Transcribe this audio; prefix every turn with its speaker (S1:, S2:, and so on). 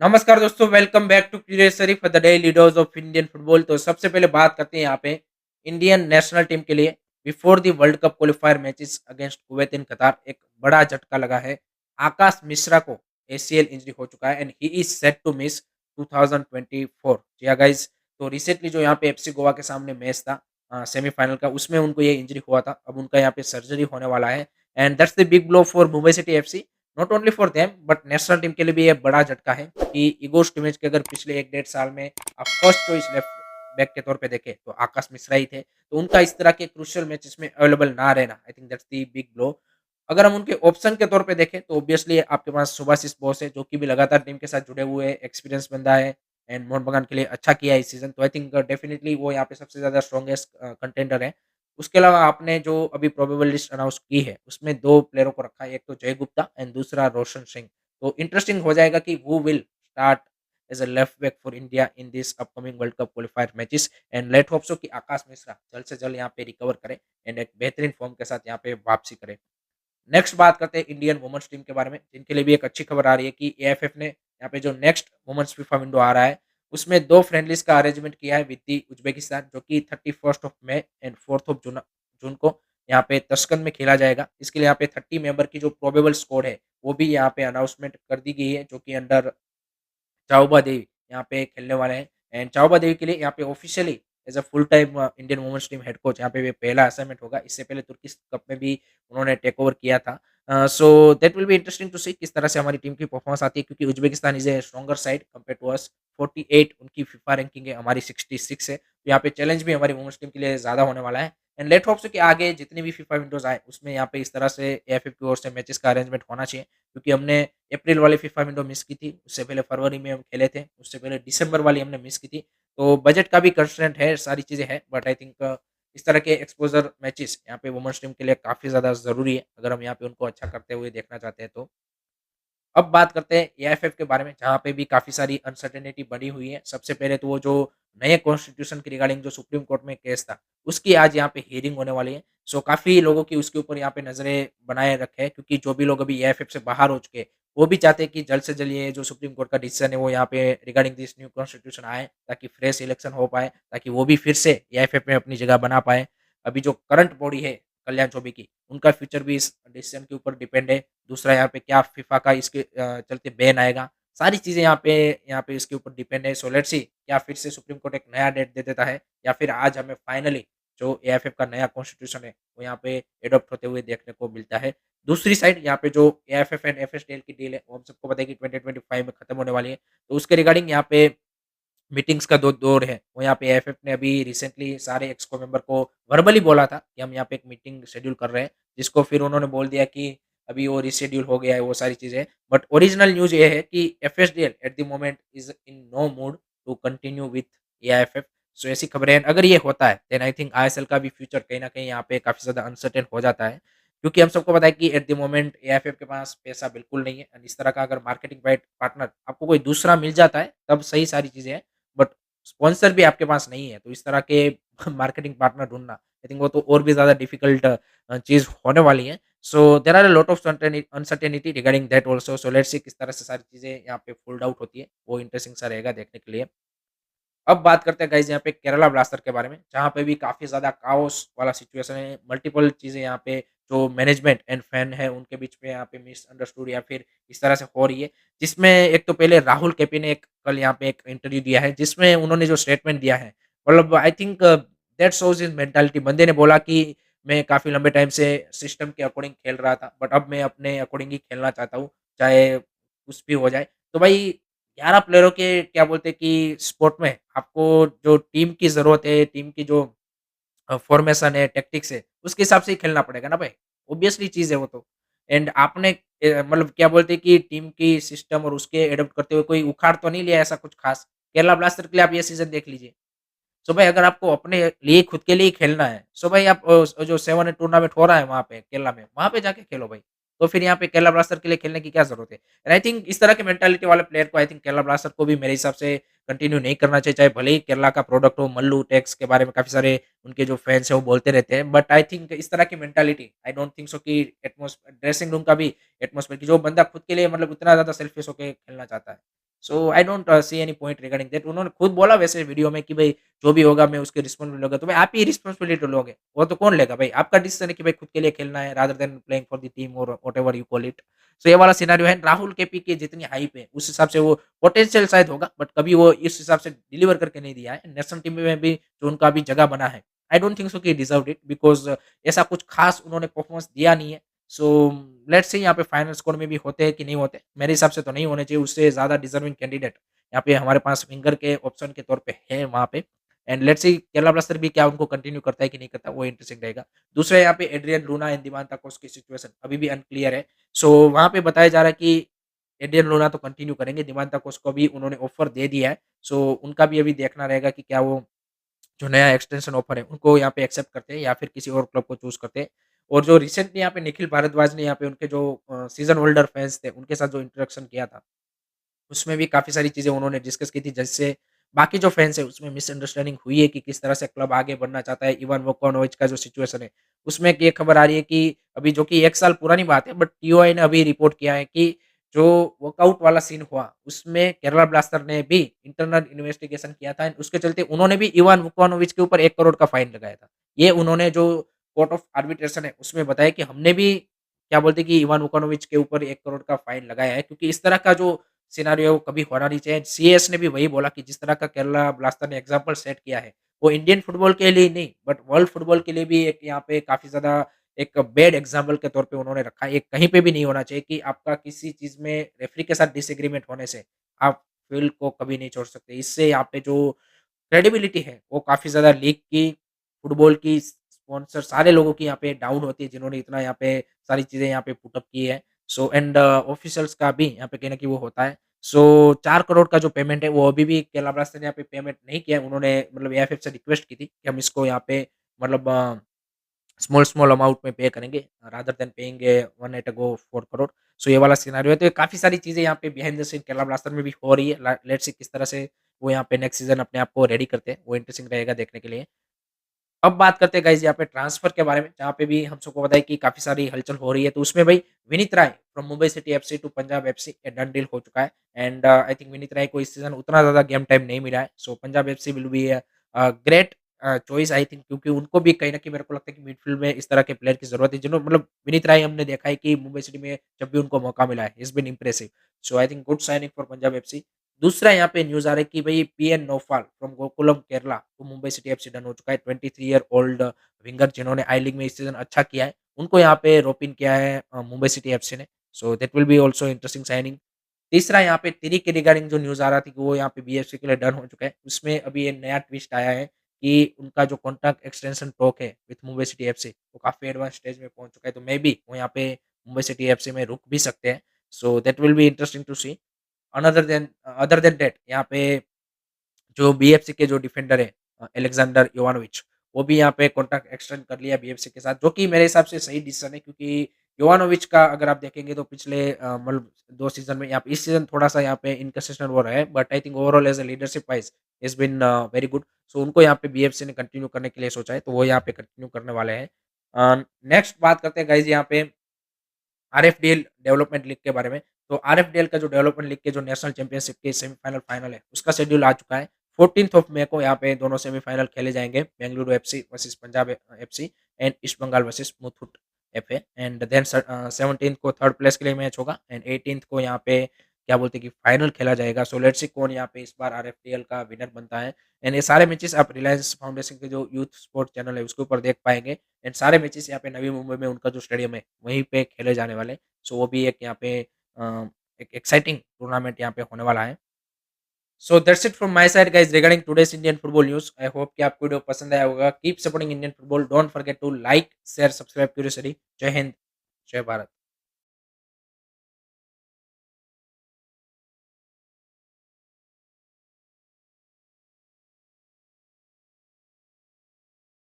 S1: नमस्कार दोस्तों, welcome back to curiosity for the daily dose of Indian football. तो सबसे पहले बात करते हैं यहाँ पे इंडियन नेशनल टीम के लिए before the world cup qualifier matches against Kuwait in Qatar एक बड़ा झटका लगा है। आकाश मिश्रा को एसीएल इंजरी हो चुका है and he is set to miss 2024। जी हाँ गाइस, तो रिसेंटली जो यहाँ पे एफसी गोवा के सामने मैच था सेमीफाइनल का, उसमें उनको ये इंजरी हुआ था। अब उनका यहाँ पे सर्जरी होने वाला है and that's the big blow for Mumbai City FC. Not only for them but national team के लिए भी ये बड़ा झटका है कि इगो स्टिमेज के अगर पिछले 1 डेढ़ साल में आप फर्स्ट चॉइस लेफ्ट बैक के तौर पे देखें तो आकाश मिश्रा ही थे। तो उनका इस तरह के क्रूशियल मैचेस में अवेलेबल ना रहना, I think that's the big blow. अगर हम उनके ऑप्शन के तौर पे देखें तो ऑब्वियसली आपके पास सुभाशिष बोस है, जो कि भी लगातार टीम के साथ जुड़े हुए एक्सपीरियंस बंदा है एंड मोहन बगान के लिए अच्छा किया है इस सीजन। तो आई थिंक डेफिनिटली वो यहाँ पे सबसे ज़्यादा स्ट्रॉन्गेस्ट कंटेंडर है। उसके अलावा आपने जो अभी प्रोबेबल लिस्ट अनाउंस की है, उसमें 2 प्लेयरों को रखा है, एक तो जय गुप्ता एंड दूसरा रोशन सिंह। तो इंटरेस्टिंग हो जाएगा कि who will start as a left back for India in this upcoming world cup qualifier matches and let hope so कि आकाश मिश्रा जल्द से जल्द यहाँ पे रिकवर करे एंड एक बेहतरीन फॉर्म के साथ यहाँ पे वापसी करे। नेक्स्ट बात करते हैं इंडियन वुमेन्स टीम के बारे में, जिनके लिए भी एक अच्छी खबर आ रही है कि एएफएफ ने यहाँ पे जो नेक्स्ट वुमेन्स फीफा विंडो आ रहा है, उसमें 2 फ्रेंडलीज का अरेंजमेंट किया है विद दी उज़्बेकिस्तान, जो कि 31st of May and 4th of June जून को यहाँ पे तस्कंद में खेला जाएगा। इसके लिए यहाँ पे 30 मेंबर की जो प्रोबेबल स्क्वाड है, वो भी यहाँ पे अनाउंसमेंट कर दी गई है, जो कि अंडर चाओबा देवी यहाँ पे खेलने वाले हैं एंड चाओबा देवी के लिए यहाँ पे officially as a full time Indian women's team head coach यहाँ पे ये पहला असाइनमेंट होगा। इससे पहले तुर्किश कप में भी उन्होंने टेक ओवर किया था। So that will be interesting to see किस तरह से हमारी टीम की परफॉर्मेंस आती है, क्योंकि Uzbekistan is a stronger side compare to us. 48 उनकी फीफा रैंकिंग है, हमारी 66 है। तो यहाँ पे चैलेंज भी हमारी वुमेन्स टीम के लिए ज़्यादा होने वाला है एंड लेट होप सो कि आगे जितनी भी फीफा विंडोज़ आए, उसमें यहाँ पे इस तरह से एएफएफ की ओर से मैचेस का अरेंजमेंट होना चाहिए, क्योंकि हमने अप्रैल वाली फीफा विंडो मिस की थी, उससे पहले फरवरी में हम खेले थे, उससे पहले दिसंबर वाली हमने मिस की थी। तो बजट का भी कंस्ट्रेंट है, सारी चीज़ें हैं, बट आई थिंक इस तरह के एक्सपोज़र मैचेस यहाँ पे वुमेन्स टीम के लिए काफ़ी ज़्यादा ज़रूरी है, अगर हम यहाँ पे उनको अच्छा करते हुए देखना चाहते हैं तो। अब बात करते हैं एआईएफएफ के बारे में, जहाँ पे भी काफ़ी सारी अनसर्टेनिटी बनी हुई है। सबसे पहले तो वो जो नए कॉन्स्टिट्यूशन के रिगार्डिंग जो सुप्रीम कोर्ट में केस था, उसकी आज यहाँ पे हियरिंग होने वाली है। सो काफ़ी लोगों की उसके ऊपर यहाँ पे नज़रें बनाए रखे हैं, क्योंकि जो भी लोग अभी एआईएफएफ से बाहर हो चुके हैं, वो भी चाहते हैं कि जल्द से जल्द ये जो सुप्रीम कोर्ट का डिसीजन है, वो यहाँ पे रिगार्डिंग दिस न्यू कॉन्स्टिट्यूशन आए, ताकि फ्रेश इलेक्शन हो पाए, ताकि वो भी फिर से एआईएफएफ में अपनी जगह बना पाएँ। अभी जो करंट बॉडी है कल्याण चौबे की, उनका फ्यूचर भी इस डिसीजन के ऊपर डिपेंड है। दूसरा यहाँ पे क्या फीफा का इसके चलते बैन आएगा, सारी चीज़ें यहाँ पे इसके ऊपर डिपेंड है। सो लेट्स सी क्या फिर से सुप्रीम कोर्ट एक नया डेट दे देता है, या फिर आज हमें फाइनली जो एएफएफ का नया कॉन्स्टिट्यूशन है, वो यहाँ पे एडॉप्ट होते हुए देखने को मिलता है। दूसरी साइड यहाँ पे जो एएफएफ एंड एफएसडीएल की डील है, वो हम सबको पता है कि 2025 में खत्म होने वाली है। तो उसके रिगार्डिंग यहाँ पे मीटिंग्स का दो दौर है, वो यहाँ पे एएफएफ ने अभी रिसेंटली सारे एक्सको मेंबर को वर्बली बोला था कि हम यहाँ पे एक मीटिंग शेड्यूल कर रहे हैं, जिसको फिर उन्होंने बोल दिया कि अभी वो रीशेड्यूल हो गया है, वो सारी चीज़ें। बट ओरिजिनल न्यूज़ ये है कि FSDL at the moment is in no mood to continue with AIFF. So ऐसी खबरें हैं। अगर ये होता है, देन आई थिंक आईएसएल का भी फ्यूचर कहीं न कहीं यहाँ पे काफ़ी ज़्यादा अनसर्टेन हो जाता है। क्योंकि हम सबको पता है कि एट द मोमेंट एआईएफएफ के पास पैसा बिल्कुल नहीं है एंड इस तरह का अगर मार्केटिंग पार्टनर आपको कोई दूसरा मिल जाता है, तब सही सारी चीज़ें हैं। बट स्पॉन्सर भी आपके पास नहीं है, तो इस तरह के मार्केटिंग पार्टनर ढूँढना, आई थिंक वो तो और भी ज़्यादा डिफ़िकल्ट चीज़ होने वाली है। So there are a lot of uncertainty regarding that also. So let's see किस तरह से सारी चीज़ें यहाँ पे फोल्ड आउट होती है, वो इंटरेस्टिंग सा रहेगा देखने के लिए। अब बात करते हैं गाइज़ यहाँ पे केरला ब्लास्टर के बारे में, जहाँ पे भी काफ़ी ज़्यादा काओस वाला सिचुएशन है। मल्टीपल चीज़ें यहाँ पे जो मैनेजमेंट एंड फैन है, उनके बीच में यहाँ पे मिसअंडरस्टूड या फिर इस तरह से हो रही है। जिसमें एक तो पहले राहुल केपी ने एक कल यहाँ पे एक इंटरव्यू दिया है, जिसमें उन्होंने जो स्टेटमेंट दिया है, मतलब I think that shows his mentality. बंदे ने बोला कि मैं काफ़ी लंबे टाइम से सिस्टम के अकॉर्डिंग खेल रहा था, बट अब मैं अपने अकॉर्डिंग ही खेलना चाहता हूँ, चाहे कुछ भी हो जाए। तो भाई 11 प्लेयरों के क्या बोलते हैं कि स्पोर्ट में आपको जो टीम की ज़रूरत है, टीम की जो फॉर्मेशन है, टैक्टिक्स है, उसके हिसाब से ही खेलना पड़ेगा ना भाई। ऑब्वियसली चीज़ है वो तो। एंड आपने मतलब क्या बोलते हैं कि टीम की सिस्टम और उसके एडॉप्ट करते हुए कोई उखाड़ तो नहीं लिया ऐसा कुछ खास। केरला ब्लास्टर के लिए आप ये सीज़न देख लीजिए। सो भाई अगर आपको अपने लिए खुद के लिए ही खेलना है, सो भाई आप जो 7 टूर्नामेंट हो रहा है वहाँ पे केरला में, वहाँ पे जाके खेलो भाई। तो फिर यहाँ पे केरला ब्लास्टर के लिए खेलने की क्या ज़रूरत है? एंड आई थिंक इस तरह के मेंटालिटी वाले प्लेयर को आई थिंक केरला ब्लास्टर को भी मेरे हिसाब से कंटिन्यू नहीं करना चाहिए, चाहे भले ही केरला का प्रोडक्ट हो। मल्लू टेक्स के बारे में काफ़ी सारे उनके जो फैन्स हैं वो बोलते रहते हैं। बट आई थिंक इस तरह की mentality I don't think so कि ड्रेसिंग रूम का भी एटमॉस्फेयर कि जो बंदा खुद के लिए मतलब उतना ज़्यादा सेल्फिश होके खेलना चाहता है, so I don't see any point regarding that. उन्होंने खुद बोला वैसे वीडियो में कि भाई जो भी होगा मैं उसकी रिस्पॉन्सिबिलिटी लूँगा। तो भाई आप ही रिस्पॉन्सिबिलिटी लोगे, वो तो कौन लेगा भाई? आपका डिसीजन है कि भाई खुद के लिए खेलना है rather than playing for the team और व्हाटएवर यू कॉल इट। सो ये वाला सिनेरियो है। राहुल केपी की जितनी हाइप है उस हिसाब से वो पोटेंशियल शायद होगा, बट कभी वो इस हिसाब से डिलीवर करके नहीं दिया है। नेशनल टीम में भी जो उनका अभी जगह बना है, आई डोंट थिंक सो कि ही डिजर्व्ड इट, बिकॉज़ ऐसा कुछ खास उन्होंने परफॉर्मेंस दिया नहीं है। सो लेट्स सी यहाँ पे फाइनल स्कोर में भी होते हैं कि नहीं होते। मेरे हिसाब से तो नहीं होने चाहिए। उससे ज़्यादा डिजर्विंग कैंडिडेट यहाँ पे हमारे पास विंगर के ऑप्शन के तौर पे है वहाँ पे। And let's see Kerala blaster भी क्या उनको कंटिन्यू करता है कि नहीं करता, वो इंटरेस्टिंग रहेगा। दूसरा यहाँ पे एड्रियन लूना एंड दिमाग ताकोस की सिचुएशन अभी भी अनक्लियर है। सो वहाँ पे बताया जा रहा है कि एड्रियन लूना तो कंटिन्यू करेंगे, दिमाग ताकोस को भी उन्होंने ऑफर दे दिया है। सो उनका भी अभी देखना रहेगा कि क्या वो जो नया एक्सटेंशन ऑफर है उनको यहाँ पे एक्सेप्ट करते हैं या फिर किसी और क्लब को चूज़ करते हैं। और जो रिसेंटली यहाँ पे निखिल भारद्वाज ने यहाँ पे उनके जो सीज़न होल्डर फैन्स थे उनके साथ जो इंटरेक्शन किया था, उसमें भी काफ़ी सारी चीज़ें उन्होंने डिस्कस की थी, जिससे बाकी जो फैन्स है उसमें मिसअंडरस्टैंडिंग हुई है कि किस तरह से क्लब आगे बढ़ना चाहता है। इवान वोकोनोविच का जो सिचुएशन है, उसमें एक ये खबर आ रही है कि अभी जो कि 1 साल पुरानी बात है, बट टीओआई ने अभी रिपोर्ट किया है कि जो वर्कआउट वाला सीन हुआ, उसमें केरला ब्लास्टर ने भी इंटरनल इन्वेस्टिगेशन किया था एंड उसके चलते उन्होंने भी इवान वोकोनोविच के ऊपर 1 करोड़ का फाइन लगाया था। ये उन्होंने जो कोर्ट ऑफ आर्बिट्रेशन है उसमें बताया कि हमने भी क्या बोलते हैं कि इवान वोकोनोविच के ऊपर 1 करोड़ का फाइन लगाया है, क्योंकि इस तरह का जो सिनेरियो कभी होना नहीं चाहिए। सीएस ने भी वही बोला कि जिस तरह का केरला ब्लास्टर ने एग्जाम्पल सेट किया है, वो इंडियन फुटबॉल के लिए नहीं बट वर्ल्ड फुटबॉल के लिए भी एक यहाँ पे काफ़ी ज़्यादा एक बैड एग्जाम्पल के तौर पे उन्होंने रखा है। ये कहीं पे भी नहीं होना चाहिए कि आपका किसी चीज़ में रेफरी के साथ डिसएग्रीमेंट होने से आप फील्ड को कभी नहीं छोड़ सकते। इससे यहाँ पे जो क्रेडिबिलिटी है वो काफ़ी ज़्यादा लीग की, फुटबॉल की, स्पॉन्सर सारे लोगों की यहाँ पे डाउन होती है, जिन्होंने इतना यहाँ पे सारी चीज़ें यहाँ पे पुट अप की है। सो एंड ऑफिशियल्स का भी यहाँ पे कहीं न कहीं वो होता है। सो 4 करोड़ का जो पेमेंट है वो अभी भी केरला ब्लास्टर्स ने यहाँ पे पेमेंट नहीं किया है। उन्होंने मतलब एएफएफ से रिक्वेस्ट की थी कि हम इसको यहाँ पे मतलब स्मॉल स्मॉल अमाउंट में पे करेंगे rather than paying 1 at a go 4 crore. So ये वाला सिनेरियो है। तो ये काफ़ी सारी चीज़ें यहाँ पे behind the scene Kerala Blaster में भी हो रही है। लेट्स सी किस तरह से वो यहाँ पे नेक्स्ट सीज़न अपने आप को रेडी करते हैं, वो इंटरेस्टिंग रहेगा देखने के लिए। अब बात करते हैं गाइज़ यहाँ पे ट्रांसफर के बारे में, जहाँ पे भी हम सबको पता है कि काफ़ी सारी हलचल हो रही है। तो उसमें भाई Vineet Rai from Mumbai City FC to Punjab FC ये डन डील हो चुका है। And I think Vineet Rai को इस सीज़न उतना ज़्यादा गेम टाइम नहीं मिला है। So Punjab FC will be great choice I think, क्योंकि उनको भी कहीं न कहीं मेरे को लगता है कि मिडफील्ड में इस तरह के प्लेयर की ज़रूरत है, जिन्होंने मतलब विनीत राय हमने देखा है कि मुंबई सिटी में जब भी उनको मौका मिला है, he is been impressive. So I think good signing for Punjab FC. दूसरा यहाँ पे न्यूज़ आ रहा है कि भई PN Noufal from Gokulam Kerala to Mumbai City FC done हो चुका है। 23 ईयर ओल्ड विंगर जिन्होंने आई लीग में इस सीज़न अच्छा किया है, उनको यहाँ पे रोप इन किया है मुंबई सिटी एफसी ने। सो that will be also interesting signing. तीसरा यहाँ पे तिरी के रिगार्डिंग जो न्यूज़ आ रहा था कि वो यहाँ पे बीएफसी के लिए डन हो चुका है। उसमें अभी ये नया ट्विस्ट आया है कि उनका जो कॉन्ट्रैक्ट एक्सटेंशन टॉक है विथ मुंबई सिटी एफसी वो काफ़ी एडवांस स्टेज में पहुँच चुका है। तो मेबी वो यहाँ पे मुंबई सिटी एफसी में रुक भी सकते हैं। So that will be interesting to see. Other than that यहाँ पे जो बीएफसी के जो डिफेंडर है अलेक्जेंडर योवानोविच, वो भी यहाँ पे कॉन्ट्रैक्ट एक्सटेंड कर लिया बीएफसी के साथ, जो कि मेरे हिसाब से सही डिसीजन है, क्योंकि योवानोविच का अगर आप देखेंगे तो पिछले मतलब 2 सीज़न में यहाँ पे इस सीज़न थोड़ा-सा यहाँ पे इनकंसिस्टेंट वो रहा है, but I think overall as a leadership wise is been very good. So उनको यहाँ पे बीएफसी ने कंटिन्यू करने के लिए सोचा है, तो वो यहाँ पे कंटिन्यू करने वाले हैं। नेक्स्ट बात करते हैं गाइज़ यहाँ पे आरएफडीएल डेवलपमेंट लीग के बारे में। तो आरएफडीएल का जो डेवलपमेंट लीग के जो नेशनल चैंपियनशिप के सेमीफाइनल फाइनल है, उसका शेड्यूल आ चुका है। 14th ऑफ मई को यहाँ पे दोनों सेमीफाइनल खेले जाएँगे। Bengaluru FC versus Punjab FC and East Bengal versus Muthoot FA. And then 17th को थर्ड प्लेस के लिए मैच होगा एंड 18th को यहाँ पे क्या बोलते हैं कि फाइनल खेला जाएगा। सो लेट्स सी कौन यहाँ पे इस बार आरएफडीएल का विनर बनता है। एंड ये सारे मैचेस आप रिलायंस फाउंडेशन के जो यूथ स्पोर्ट चैनल है उसके ऊपर देख पाएँगे। एंड सारे मैचेस यहाँ पे नवी मुंबई में उनका जो स्टेडियम है, वहीं पे खेले जाने वाले हैं। सो वो भी एक यहाँ पे अ, एक एक्साइटिंग टूर्नामेंट यहाँ पे होने वाला है। So that's it from my side guys regarding today's Indian football news. I hope कि आपको वीडियो पसंद आया होगा। Keep supporting Indian football. Don't forget to like, share, subscribe curiosity. जय हिंद, जय भारत।